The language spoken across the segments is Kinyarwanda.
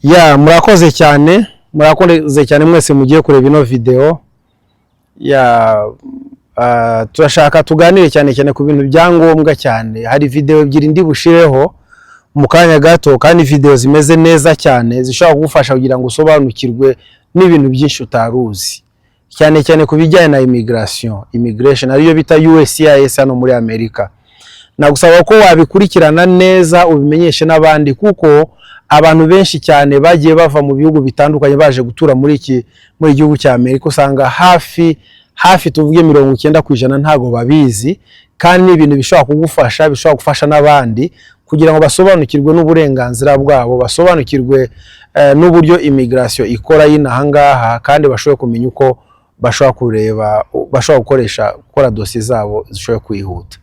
Murakoze cyane mwese mugiye kureba ino video. Turashaka tuganire cyane ku bintu byangombwa cyane. Hari video ebyiri ndi bushireho mu kanya gato, kandi video zimeze neza cyane zishobora kugufasha kugira ngo usobanukirwe n'ibintu byinshi utaruzi, cyane ku bijyanye na immigration ariyo bita USCIS hano muri Amerika. Nagusaba ko wabikurikirana neza ubimenyeshe n'abandi, kuko abantu benshi cyane bagiye bava mu bihugu bitandukanye baje gutura muri gihugu cya Amerika. Usanga hafi tuvuge 90% ntago babizi, kandi ibintu bishobora kugufasha, bishobora gufasha n'abandi kugira ngo basobanukirwe n'uburenganzira bwabo, basobanukirwe n'uburyo immigration ikora y'inahangaha, kandi bashobora kumenya uko bashobora gukora dossier zabo zishobora kwihuta.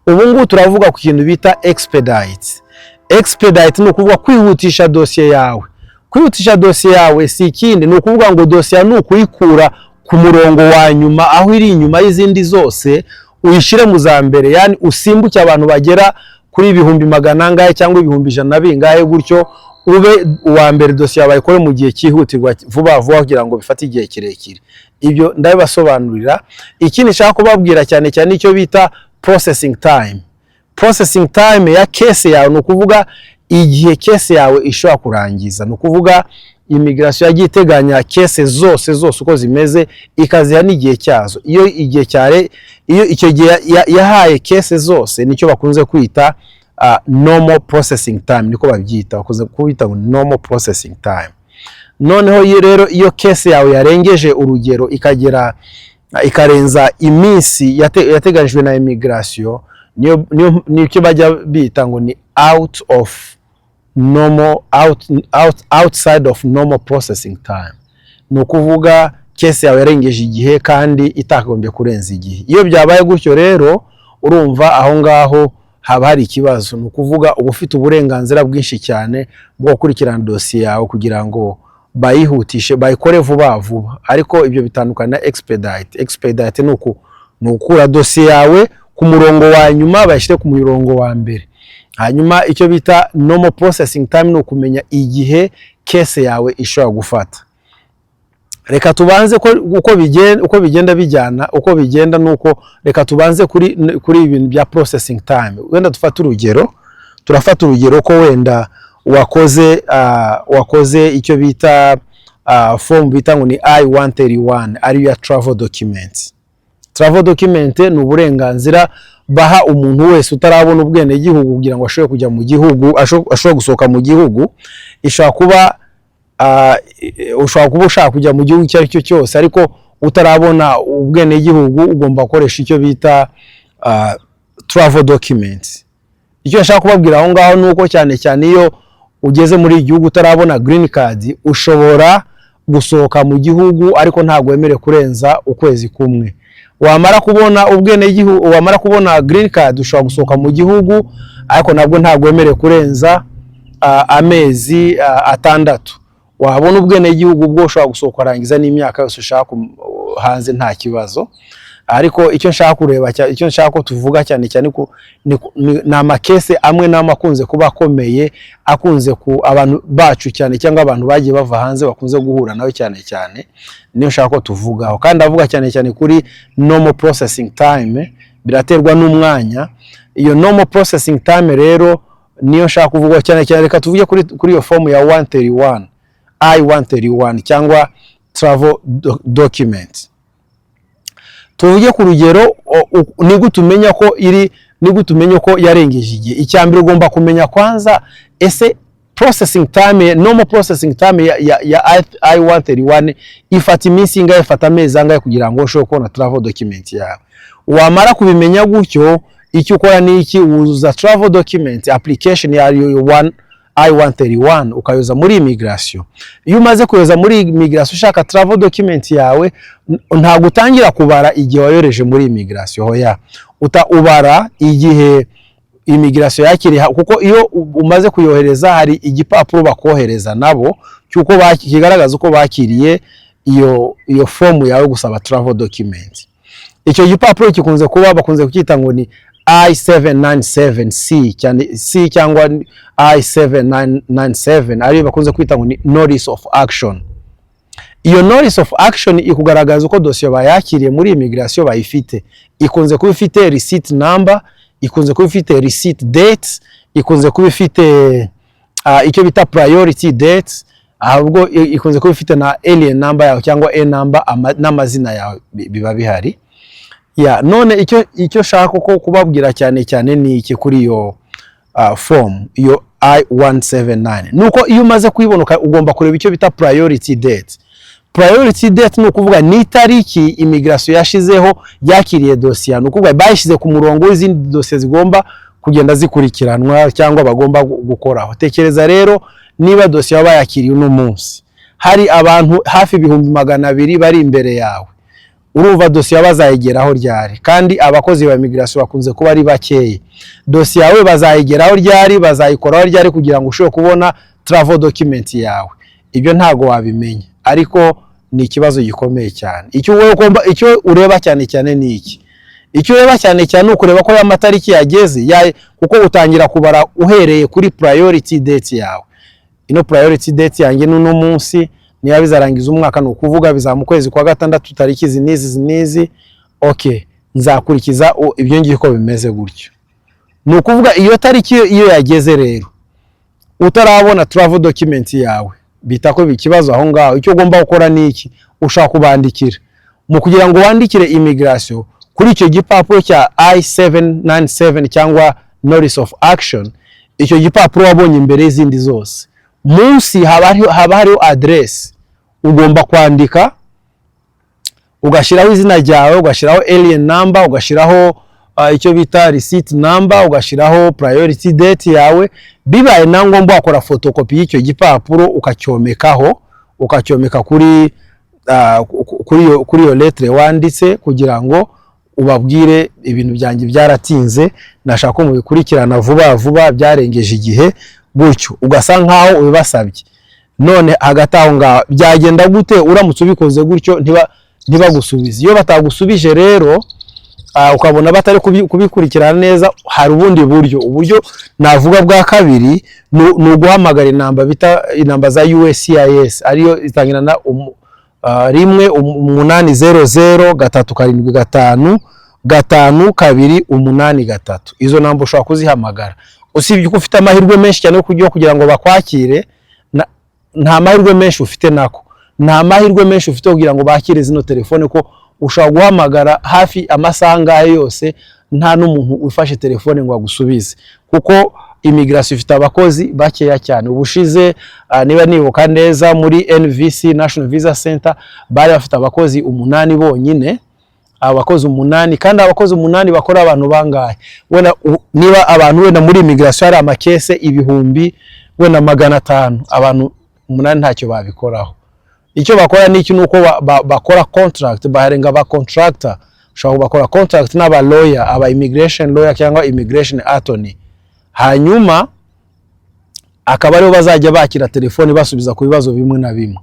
Ubu ngubu turavuga ku kintu bita expedite. Expedite ni ukuvuga kwihutisha dossier yawe. Kwihutisha dossier yawe si ikindi, ni ukuvuga ngo dossier ni ukuyikura ku murongo wa nyuma, aho iri inyuma y'izindi zose, uyishire mu za mbere. Yani usimbuke abantu bagera kuri 100 angahe cyangwa 100 bingahe, gutyo ube uwa mbere dossier yawe ikore mu gihe cyihutirwa vuba kugira ngo bifate igihe kirekire. Ibyo ndabibasobanurira. Ikindi nshaka kubabwira cyane icyo bita processing time. Processing time ya case yawe ni ukuvuga igihe case yawe ishobora kurangiza. Ni ukuvuga immigration yagiye iteganya case zose uko zimeze, ikaziha n'igihe cyazo. Iyo icyo gihe yahaye case zose nicyo bakunze kwita normal processing time, niko babyita, bakunze kwita normal processing time. Noneho rero iyo case yawe yarengeje urugero ikarenza iminsi yateganyijwe na immigration, niyo bajya bita ngo ni outside of normal processing time. Ni ukuvuga case yawe yarengeje igihe kandi itakagombye kurenza igihe. Iyo byabaye gutyo rero, urumva aho ngaho haba hari ikibazo. Ni ukuvuga uba ufite uburenganzira bwinshi cyane bwo gukurikirana dossier yawe kugira ngo bayihutishe, bayikore vuba. Ariko ibyo bitandukana na expedite. Expedite ni ukura dossier yawe ku murongo wa nyuma bayishyire ku murongo wa mbere. Hanyuma icyo bita normal processing time ni ukumenya igihe case yawe ishobora gufata. Reka tubanze uko bigenda bijyana, uko bigenda nuko reka tubanze kuri ibintu bya processing time. Wenda turafata urugero ko wenda wakoze icyo bita form bita ngo ni I-131, ari ya travel documents. Travel document ni uburenganzira baha umuntu wese utarabona ubwene gihugu kugira ngo ashobore kujya mu gihugu, ashobore gusohoka mu gihugu. Ushobora kuba ushaka kujya mu gihugu icyo ari cyo cyose, ariko utarabona ubwene gihugu, ugomba gukoresha icyo bita travel documents. Icyo nshaka kubabwira aho ngaho nuko cyane iyo ugeze muri igihugu utarabona green card, ushobora gusohoka mu gihugu ariko ntabwo wemerewe kurenza ukwezi kumwe. Wamara kubona ubwene gihugu, wamara kubona green card, ushobora gusohoka mu gihugu ariko nabwo ntabwo wemerewe kurenza amezi 6. Wabona ubwene gihugu bwo ushobora gusohoka arangiza n'imyaka yose ushaka hanze nta kibazo. Ariko icyo nshaka ko tuvuga cyane ni amakese amwe n'amakunze kuba akomeye, akunze ku abantu bacu cyane cyangwa abantu bagiye bava hanze bakunze guhura nawe cyane. Niyo nshaka ko tuvugaho, kandi avuga cyane kuri normal processing time. Biraterwa n'umwanya. Iyo normal processing time rero niyo nshaka kuvuga cyane. Reka tuvuge kuri iyo form ya I-131 cyangwa travel document. Tuvuge ku rugero, ni gutumenya ko yarengeje igihe. Icyambere ugomba kumenya kwanza, ese processing time, normal processing time ya I-131 ifata iminsi ingahe, ifata amezi angahe kugira ngo ushobore kubona travel document yawe. Wamara kubimenya gutyo, icyo ukora ni iki, uza travel document application ya I-131 ukayoza muri immigration. Iyo umaze kuyoza muri immigration ushaka travel document yawe, ntabwo utangira kubara igihe wayoreje muri immigration. Hoya ubara igihe immigration yakiriha, kuko iyo umaze kuyohereza hari igipapuro bakohereza nabo cyuko kigaragaza uko bakiriye iyo form yawe gusaba travel document. Icyo gipapuro bakunze kucyita ngo ni I797C cyane C cyangwa I797 ariyo bakunze kwita ngo ni notice of action. Iyo notice of action ikugaragaza uko dosiye bayakiriye muri immigration bayifite. Ikunze kuba ifite receipt number, ikunze kuba ifite receipt date, ikunze kuba ifite icyo bita priority date, ahubwo ikunze kuba ifite na alien number yawe cyangwa a number n'amazina yawe biba bihari. None icyo shaka ko kubabwira cyane ni iki kuri iyo form iyo I179 nuko iyo umaze kuyibona ugomba kureba icyo bita priority date. Priority date ni ukuvuga ni tariki immigration yashizeho yakiriye dosiye, ni ukuvuga bayishize ku murongo w'izindi dosiye zigomba kugenda zikurikiranwa cyangwa bagomba gukoraho. Tekereza rero niba dosiye bayakiriye uno munsi hari abantu hafi 200,000 bari imbere yawe, urumva dosiye bazayigeraho ryari? Kandi abakozi ba immigration bakunze kuba ari bakeye. Dosiye yawe bazayigeraho ryari, bazayikoraho ryari kugira ngo ushobore kubona travel document yawe? Ibyo ntago wabimenya, ariko ni ikibazo gikomeye cyane. Icyo ureba cyane ni iki? Icyo ureba cyane ukureba ko ya matariki yageze, kuko utangira kubara uhereye kuri priority date yawe. Ino priority date yanjye n'uno munsi niba bizarangiza umwaka, no kuvuga bizamu kwezi kwa gatandatu tariki zinizi. Okay, nzakurikiza ibyo ngiye ko bimeze gutyo. Ni ukuvuga iyo tariki iyo yageze rero utarabona travel document yawe, bitako bikibazo aho ngaho. Icyo ugomba gukora ni iki? Ushaka kubandikira mu kugira ngo wandikire immigration kuri icyo gipapuro cya I797 cyangwa notice of action. Icyo gipapuro wabonye imbere y'izindi zose, munsi haba hariho address ugomba kwandika, ugashiraho izina ryawe, ugashiraho alien number, ugashiraho icyo bita receipt number, ugashiraho priority date yawe. Bibaye na ngombwa wakora photocopy y'icyo gipapuro ukacyomeka kuri yo lettre wanditse, kugira ngo ubabwire ibintu byanjye byaratinze, nashaka ko mubikurikirana vuba byarengeje igihe, gutyo ugasa nkaho ubibasabye. None hagati aho ngaho byagenda gute uramutse ubikoze gutyo ntibagusubize? Iyo batagusubije rero ukabona batari kubikurikirana neza, hari ubundi uburyo navuga bwa kabiri, ni uguhamagara inamba za USCIS, ariyo itangira na 1-800-375-5-2-8-3. Izo namba ushobora kuzihamagara. Usibye ko ufite amahirwe menshi cyane kugira ngo bakwakire, nta mahirwe menshi ufite nako. Nta mahirwe menshi ufite kugira ngo bakire zino telefone, ko ushobora guhamagara hafi amasaha yose nta n'umuntu ufashe telefone ngo agusubize, kuko immigration ifite abakozi bakeya cyane. Ubushize niba nibuka neza muri NVC National Visa Center bari bafite abakozi 8 bonyine, abakozi 8, kandi abakozi 8 bakora abantu bangahe? Niba abantu wenda muri immigration hari amakese 500 abantu 8 ntacyo babikoraho. Icyo bakora ni iki? Nuko bakora contract, baharenga ba contractor. Ushobora bakora contract n'aba lawyer, aba immigration lawyer cyangwa immigration attorney, hanyuma akaba aribo bazajya bakira telefone basubiza ku bibazo bimwe na bimwe.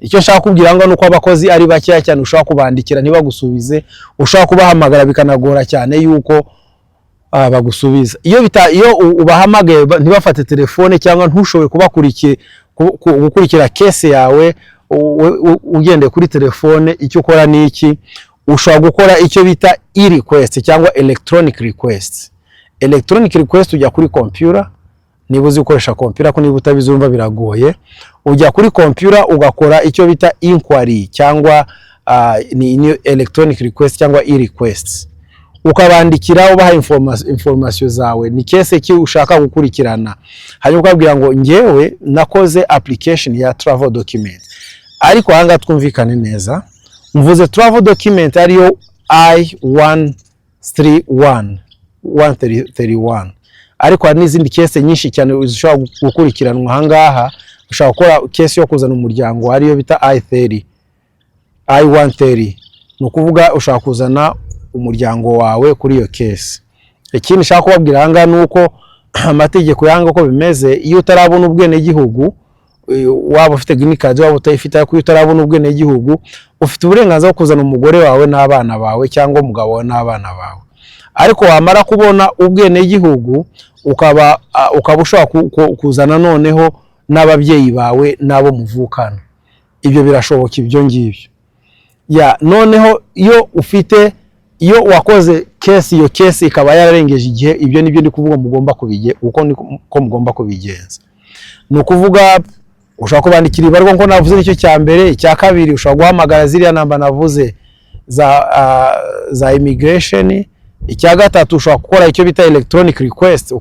Icyo nshaka kubwira ngo nuko abakozi ari bakeya cyane, ushaka kubandikira ntibagusubize, ushaka kubahamagara bikanagora cyane yuko bagusubiza. Iyo ubahamagaye ntibafate telefone cyangwa ntushobore gukurikira case yawe ugendeye kuri telefone, icyo ukora ni iki? Ushobora gukora icyo bita e-request cyangwa electronic request. Electronic request ujya kuri computer, niba uzi gukoresha computer, ko niba utabizumva biragoye, ujya kuri computer ugakora icyo bita inquiry cyangwa ni electronic request cyangwa e-request, ukabandikira ubaha information zawe, ni case ki ushaka gukurikirana, hanyuma ukabwira ngo ngewe nakoze application ya travel document. Ariko hanga twumvikane neza, mvuze travel document ariyo I-131, ariko hari n'izindi case nyinshi cyane ushobora gukurikiranwa ahangaha. Ushobora gukora case yo kuzana umuryango ariyo bita I-130, ni ukuvuga ushobora kuzana umuryango wawe kuri iyo case. Ikindi nshaka kubabwira ahangaha ni uko amategeko yanga ko bimeze. Iyo utarabona ubwene gihugu, waba ufite green card waba utayifite, ariko iyo utarabona ubwene gihugu ufite uburenganzira bwo kuzana umugore wawe n'abana bawe cyangwa umugabo wawe n'abana bawe. ariko wamara kubona ubwene gihugu ukaba ushobora kuzana noneho n'ababyeyi bawe nabo muvukana. Ibyo birashoboka ibyo ngibyo. Noneho iyo wakoze case, iyo case ikaba yararengeje igihe, ibyo nibyo ndi kuvuga mugomba kubigenza. Ni ukuvuga ushobora kubandikira ibarwa nko navuze nicyo cya mbere. Icya kabiri ushobora guhamagara ziriya namba navuze za immigration. Icya gatatu ushobora gukora icyo bita electronic request,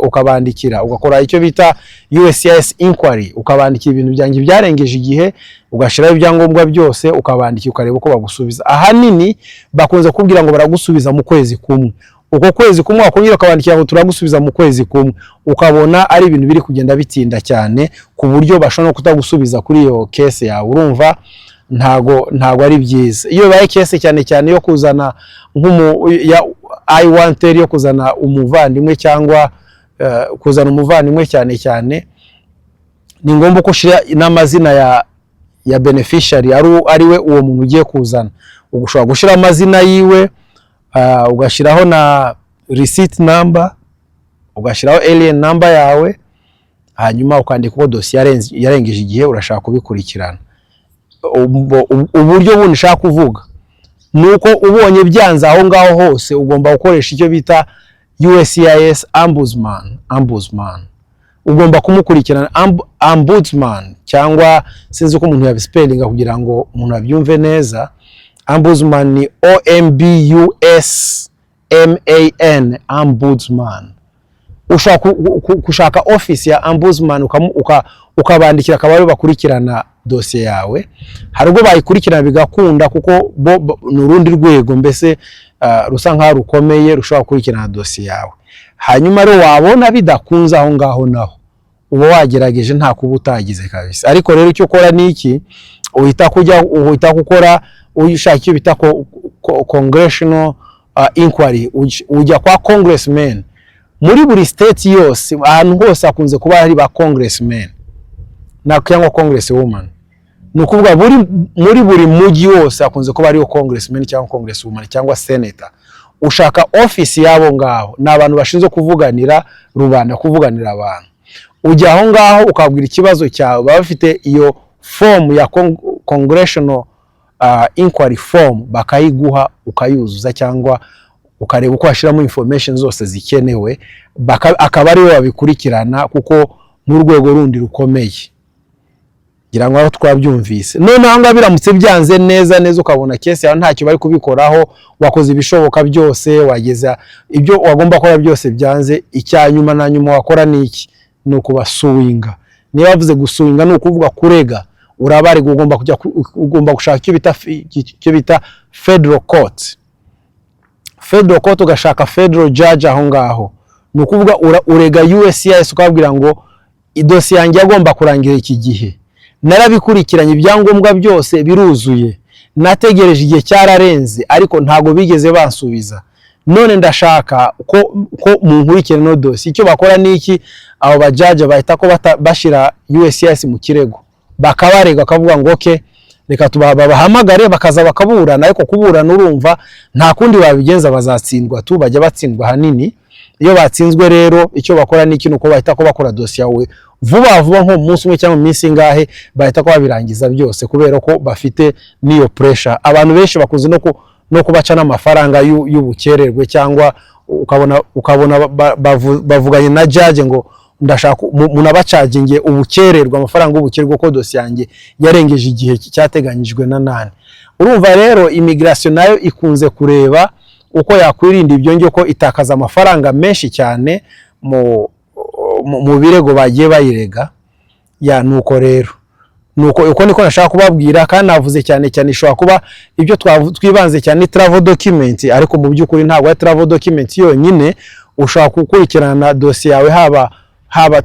ukabandikira, ugakora icyo bita USCIS inquiry, ukabandikira ibintu byanjye byarengeje igihe, ugashiraho ibyangombwa byose, ukabandikira ukareba uko bagusubiza. Ahanini bakunze kubwira ngo baragusubiza mu kwezi kumwe. Uko kwezi kumwe wakongera ukabandikira ngo turagusubiza mu kwezi kumwe, ukabona ari ibintu biri kugenda bitinda cyane ku buryo bashobora kutagusubiza kuri iyo case yawe. Urumva ntago ari byiza. Iyo baye case cyane cyane yo kuzana I-130 yo kuzana umuvandimwe cyangwa kuzana umuvandimwe cyane ni ngombwa ko ushira n'amazina ya beneficiary ari we uwo muntu ugiye kuzana. Ugushobora gushira amazina yiwe, ugashiraho na receipt number, ugashiraho alien number yawe, hanyuma ukandika ko dossier yarengeje igihe urashaka kubikurikirana. Uburyo bundi nshaka kuvuga nuko ubonye byanze aho ngaho hose ugomba gukoresha icyo bita USCIS ombudsman. Ugomba kumukurikirana. Ombudsman cyangwa sinzi uko umuntu yabispelinga kugira ngo umuntu abyumve neza. Ombudsman ni OMBUSMAN, ombudsman. Ushaka kushaka office ya ombudsman ukabandikira akaba bakurikirana dossier yawe. Hari ubwo bayikurikirana bigakunda kuko n'urundi rwego mbese rusa nka rukomeye rushobora gukurikirana dossier yawe. Hanyuma rero wabona bidakunze aho ngaho naho uba wagerageje nta kuba utagize kabisa. Ariko rero icyo ukora ni iki, uhita gukora ushaka icyo bita congressional inquiry. Ujya kwa congressman. Muri buri state yose ahantu hose akunze kuba hari ba congressman cyangwa congresswoman. Ni ukuvuga muri buri mujyi wose akunze kuba hariho congressman cyangwa congresswoman cyangwa senator. Ushaka office yabo ngaho, ni abantu bashinzwe kuvuganira rubanda, kuvuganira abantu. Ujya aho ngaho ukabwira ikibazo cyawe, baba bafite iyo form ya congressional inquiry form, bakayiguha ukayuzuza cyangwa ukareba uko hashiramo information zose zikenewe, akaba ari we babikurikirana kuko mu rwego rundi rukomeye. Ngira ngo aho twabyumvise. None aho biramutse byanze neza ukabona case yawe ntacyo bari kubikoraho, wakoze ibishoboka byose, wageza ibyo wagomba gukora byose byanze, icyanyuma na nyuma wakora niki? Ni ukubasuwinga. Niba bavuze gusuwinga ni ukuvuga kurega, urabari ugomba gushaka icyo bita federal court. Federal court ugashaka federal judge aho ngaho. Ni ukuvuga urega USCIS ukabwira ngo idosiye yanjye yagomba kurangira iki gihe, narabikurikiranye ibyangombwa byose biruzuye, nategereje igihe cyararenze ariko ntago bigeze bansubiza, none ndashaka ko munkurikirane no dosiye. Icyo bakora niki, abo bajaje bahita ko bashira USCIS mu kirego, bakabarega akavuga ngo okay, reka babahamagare bakaza bakaburana. Ariko kuburana urumva nta kundi babigenza, bazatsindwa tu, bajya batsindwa hanini. Iyo batsinzwe rero icyo bakora niki, nuko bahita ko bakora dossier yawe vuba nko munsi umwe cyangwa minsi ngahe, bahita ko babirangiza byose kubera ko bafite niyo pressure. Abantu benshi bakunze no kubaca n'amafaranga y'ubukererwe, cyangwa ukabona bavuganye na judge ngo ndashaka munabacaginge ubukererwa, amafaranga y'ubukererwe ko dossier yanjye yarengeje igihe cyateganyijwe na nane. Urumva rero immigration nayo ikunze kureba uko yakwirinda ibyo ngyo, ko itakaza amafaranga menshi cyane mu birego bagiye bayirega. Nuko rero uko niko nashaka kubabwira. Kandi navuze cyane ishobora kuba ibyo twibanze cyane travel document, ariko mu by'ukuri ntabwo ari travel document yonyine. Ushobora gukurikirana dossier yawe, haba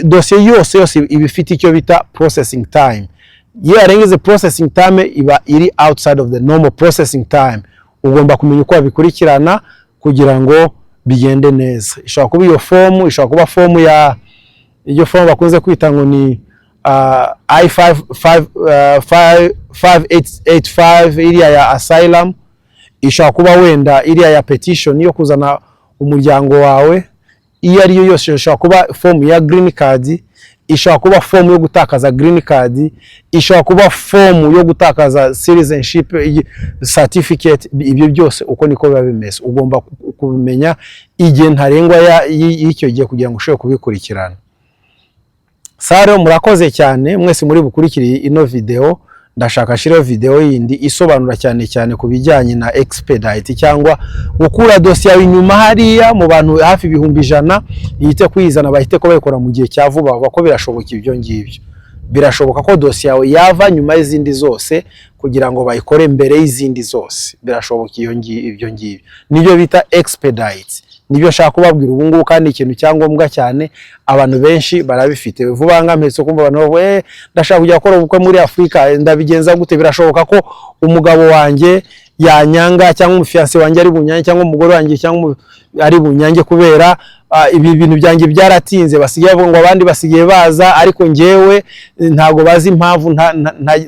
dossier yose ibifite icyo bita processing time. Iyo yarengeje processing time iba iri outside of the normal processing time. Ugomba kumenya uko babikurikirana kugira ngo bigende neza. Ishobora kuba iyo form, ishobora kuba form iyo form bakunze kwita ngo ni I-585 iriya ya asylum. ishobora kuba wenda iriya ya petition yo kuzana umuryango wawe, iyo ariyo yose ishobora kuba form ya green card, ishobora kuba form yo gutakaza green card, ishobora kuba form yo gutakaza citizenship certificate. Ibyo byose uko niko biba bimeze, ugomba kubimenya igihe ntarengwa y'icyo gihe kugira ngo ushobore kubikurikirana. Saro, murakoze cyane mwese muri bukurikire ino video. Ndashaka shiraho video yindi isobanura cyane ku bijyanye na expedite cyangwa gukura dosiye yawe inyuma hariya mu bantu hafi 100 yite kwizana bahite ko bayikora mu gihe cya vuba. Bako birashoboka ibyo ngibyo, birashoboka ko dosiye yawe yava nyuma y'izindi zose kugira ngo bayikore mbere y'izindi zose. Birashoboka ibyo ngibyo nibyo bita expedite. Nibyo shaka kubabwira ubu ngubu, kandi ikintu cyangombwa cyane abantu benshi barabifite. Vuba ngampetse kumva abantu ndashaka kujya gukora ubukwe muri Afrika, ndabigenza gute? Birashoboka ko umugabo wanjye yanyanga, cyangwa umufiance wanjye ari bunyange, cyangwa umugore wanjye cyangwa ari bunyange kubera ibi bintu byanjye byaratinze. Basigaye bavuga ngo abandi basigaye baza, ariko njyewe ntago bazi impamvu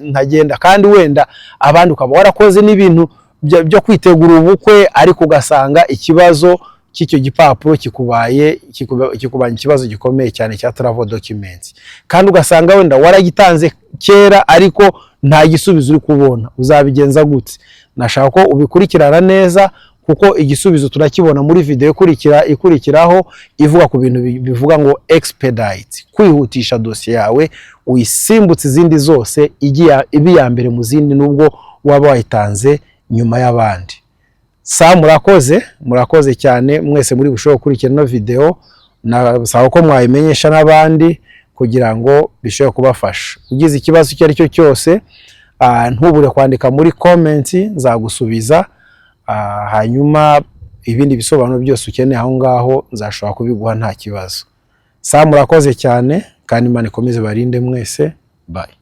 ntagenda. Kandi wenda abandi ukaba warakoze n'ibintu byo kwitegura ubukwe, ariko ugasanga ikibazo cy'icyo gipapuro kikubanye ikibazo gikomeye cyane cya travel documents, kandi ugasanga wenda waragitanze kera ariko nta gisubizo uri kubona. Uzabigenza gute? Nashaka ko ubikurikirana neza, kuko igisubizo turakibona muri video ikurikiraho ivuga ku bintu bivuga ngo expedite, kwihutisha dosiye yawe uyisimbutse izindi zose ibi ya mbere mu zindi nubwo waba wayitanze nyuma y'abandi. Murakoze cyane mwese muri bushobora gukurikira ino video. Nasaba ko mwayimenyesha n'abandi kugira ngo bishobore kubafasha. Ugize ikibazo icyo ari cyo cyose ntubure kwandika muri comment, nzagusubiza. Hanyuma ibindi bisobanuro byose ukeneye aho ngaho nzashobora kubiguha nta kibazo. Murakoze cyane, kandi Imana ikomeze barinde mwese. Bye.